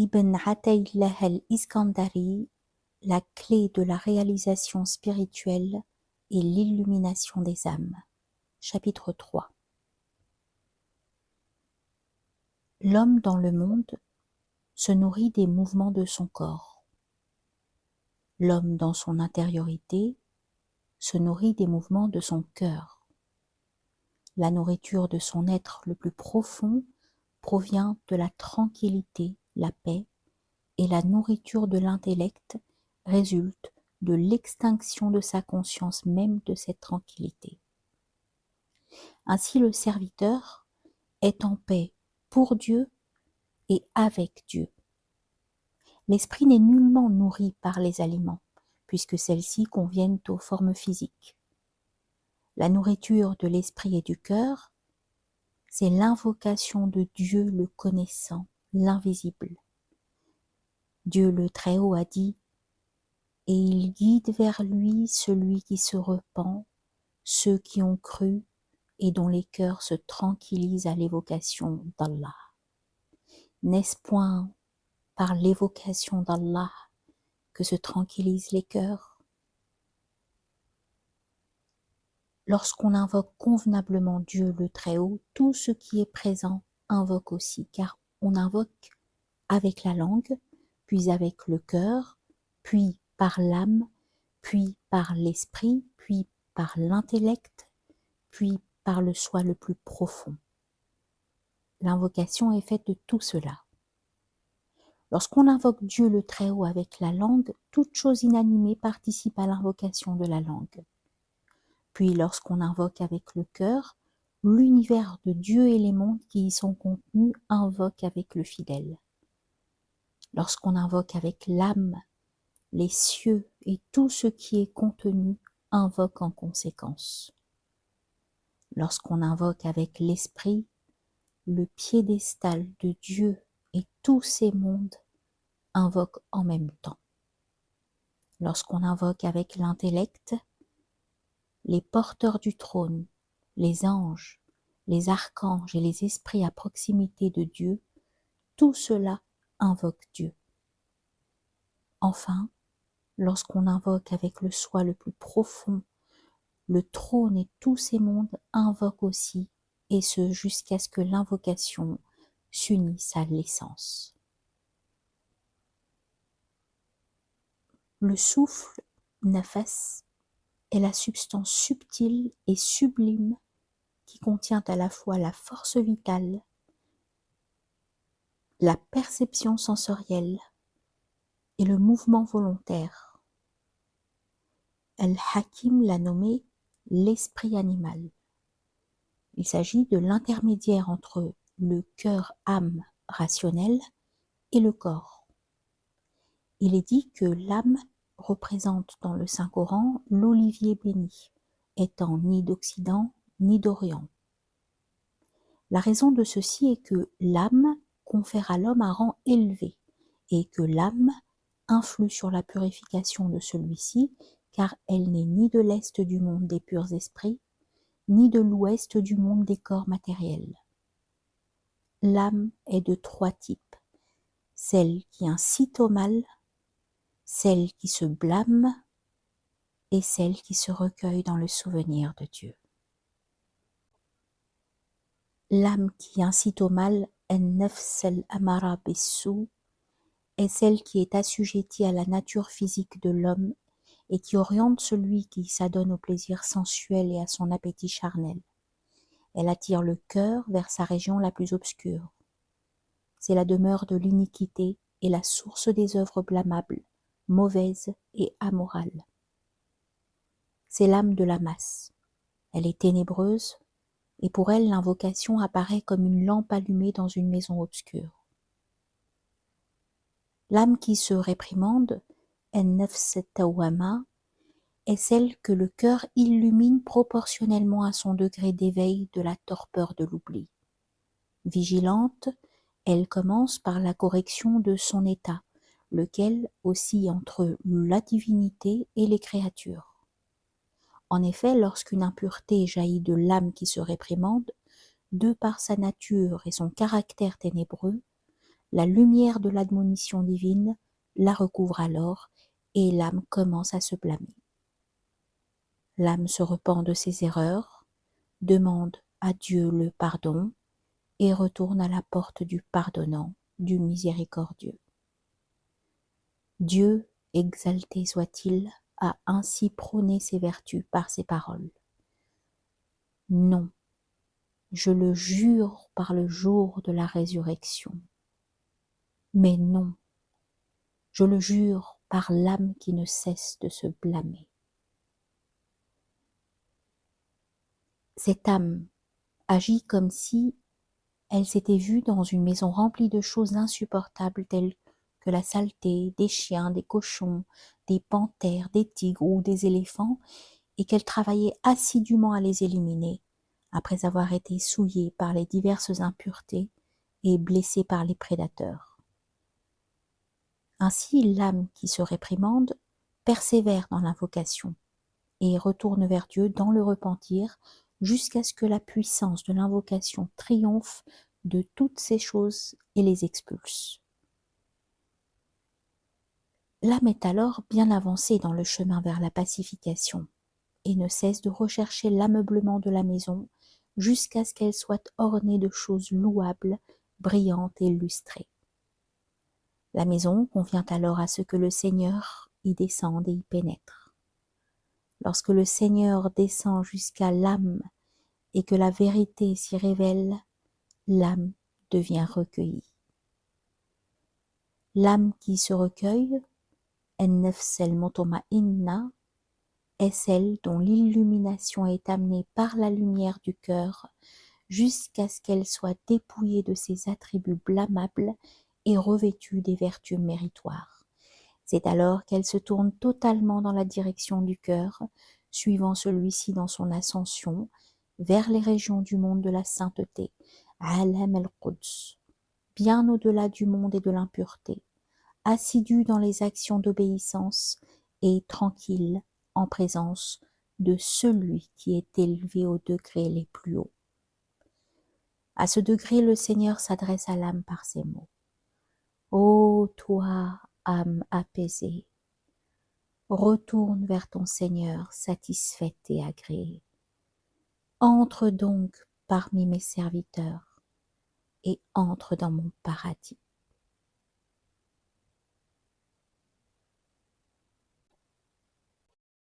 Ibn Ataillah al-Iskandari, la clé de la réalisation spirituelle et l'illumination des âmes. Chapitre 3. L'homme dans le monde se nourrit des mouvements de son corps. L'homme dans son intériorité se nourrit des mouvements de son cœur. La nourriture de son être le plus profond provient de la tranquillité, la paix, et la nourriture de l'intellect résulte de l'extinction de sa conscience même de cette tranquillité. Ainsi le serviteur est en paix pour Dieu et avec Dieu. L'esprit n'est nullement nourri par les aliments, puisque celles-ci conviennent aux formes physiques. La nourriture de l'esprit et du cœur, c'est l'invocation de Dieu le connaissant, l'invisible. Dieu le Très-Haut a dit « Et il guide vers lui celui qui se repent, ceux qui ont cru et dont les cœurs se tranquillisent à l'évocation d'Allah. » N'est-ce point par l'évocation d'Allah que se tranquillisent les cœurs? Lorsqu'on invoque convenablement Dieu le Très-Haut, tout ce qui est présent invoque aussi, car on invoque avec la langue, puis avec le cœur, puis par l'âme, puis par l'esprit, puis par l'intellect, puis par le soi le plus profond. L'invocation est faite de tout cela. Lorsqu'on invoque Dieu le Très-Haut avec la langue, toute chose inanimée participe à l'invocation de la langue. Puis lorsqu'on invoque avec le cœur, l'univers de Dieu et les mondes qui y sont contenus invoquent avec le fidèle. Lorsqu'on invoque avec l'âme, les cieux et tout ce qui est contenu invoquent en conséquence. Lorsqu'on invoque avec l'esprit, le piédestal de Dieu et tous ces mondes invoquent en même temps. Lorsqu'on invoque avec l'intellect, les porteurs du trône, les anges, les archanges et les esprits à proximité de Dieu, tout cela invoque Dieu. Enfin, lorsqu'on invoque avec le soi le plus profond, le trône et tous ces mondes invoquent aussi, et ce jusqu'à ce que l'invocation s'unisse à l'essence. Le souffle, nafas, est la substance subtile et sublime qui contient à la fois la force vitale, la perception sensorielle et le mouvement volontaire. Al-Hakim l'a nommé l'esprit animal. Il s'agit de l'intermédiaire entre le cœur-âme rationnel et le corps. Il est dit que l'âme représente dans le Saint-Coran l'olivier béni, étant ni d'Occident ni d'Orient. La raison de ceci est que l'âme confère à l'homme un rang élevé et que l'âme influe sur la purification de celui-ci, car elle n'est ni de l'est du monde des purs esprits, ni de l'ouest du monde des corps matériels. L'âme est de 3 types, celle qui incite au mal, celle qui se blâme et celle qui se recueille dans le souvenir de Dieu. L'âme qui incite au mal, an-nafs al-amara bis-sou, est celle qui est assujettie à la nature physique de l'homme et qui oriente celui qui s'adonne au plaisir sensuel et à son appétit charnel. Elle attire le cœur vers sa région la plus obscure. C'est la demeure de l'iniquité et la source des œuvres blâmables, mauvaises et amorales. C'est l'âme de la masse. Elle est ténébreuse et pour elle l'invocation apparaît comme une lampe allumée dans une maison obscure. L'âme qui se réprimande, an-nafs at-tawwama, est celle que le cœur illumine proportionnellement à son degré d'éveil de la torpeur de l'oubli. Vigilante, elle commence par la correction de son état, lequel oscille entre la divinité et les créatures. En effet, lorsqu'une impureté jaillit de l'âme qui se réprimande, de par sa nature et son caractère ténébreux, la lumière de l'admonition divine la recouvre alors et l'âme commence à se blâmer. L'âme se repent de ses erreurs, demande à Dieu le pardon et retourne à la porte du pardonnant, du miséricordieux. Dieu, exalté soit-il, a ainsi prôné ses vertus par ses paroles. Non, je le jure par le jour de la résurrection. Mais non, je le jure par l'âme qui ne cesse de se blâmer. Cette âme agit comme si elle s'était vue dans une maison remplie de choses insupportables telles que la saleté, des chiens, des cochons, des panthères, des tigres ou des éléphants, et qu'elle travaillait assidûment à les éliminer, après avoir été souillée par les diverses impuretés et blessée par les prédateurs. Ainsi, l'âme qui se réprimande persévère dans l'invocation et retourne vers Dieu dans le repentir jusqu'à ce que la puissance de l'invocation triomphe de toutes ces choses et les expulse. L'âme est alors bien avancée dans le chemin vers la pacification et ne cesse de rechercher l'ameublement de la maison jusqu'à ce qu'elle soit ornée de choses louables, brillantes et lustrées. La maison convient alors à ce que le Seigneur y descende et y pénètre. Lorsque le Seigneur descend jusqu'à l'âme et que la vérité s'y révèle, l'âme devient recueillie. L'âme qui se recueille, en-nefs el-mutma'inna, est celle dont l'illumination est amenée par la lumière du cœur jusqu'à ce qu'elle soit dépouillée de ses attributs blâmables et revêtue des vertus méritoires. C'est alors qu'elle se tourne totalement dans la direction du cœur, suivant celui-ci dans son ascension vers les régions du monde de la sainteté, Alam el-Quds, bien au-delà du monde et de l'impureté, assidue dans les actions d'obéissance et tranquille en présence de celui qui est élevé aux degrés les plus hauts. À ce degré, le Seigneur s'adresse à l'âme par ces mots. Ô toi, âme apaisée, retourne vers ton Seigneur satisfaite et agréée. Entre donc parmi mes serviteurs et entre dans mon paradis.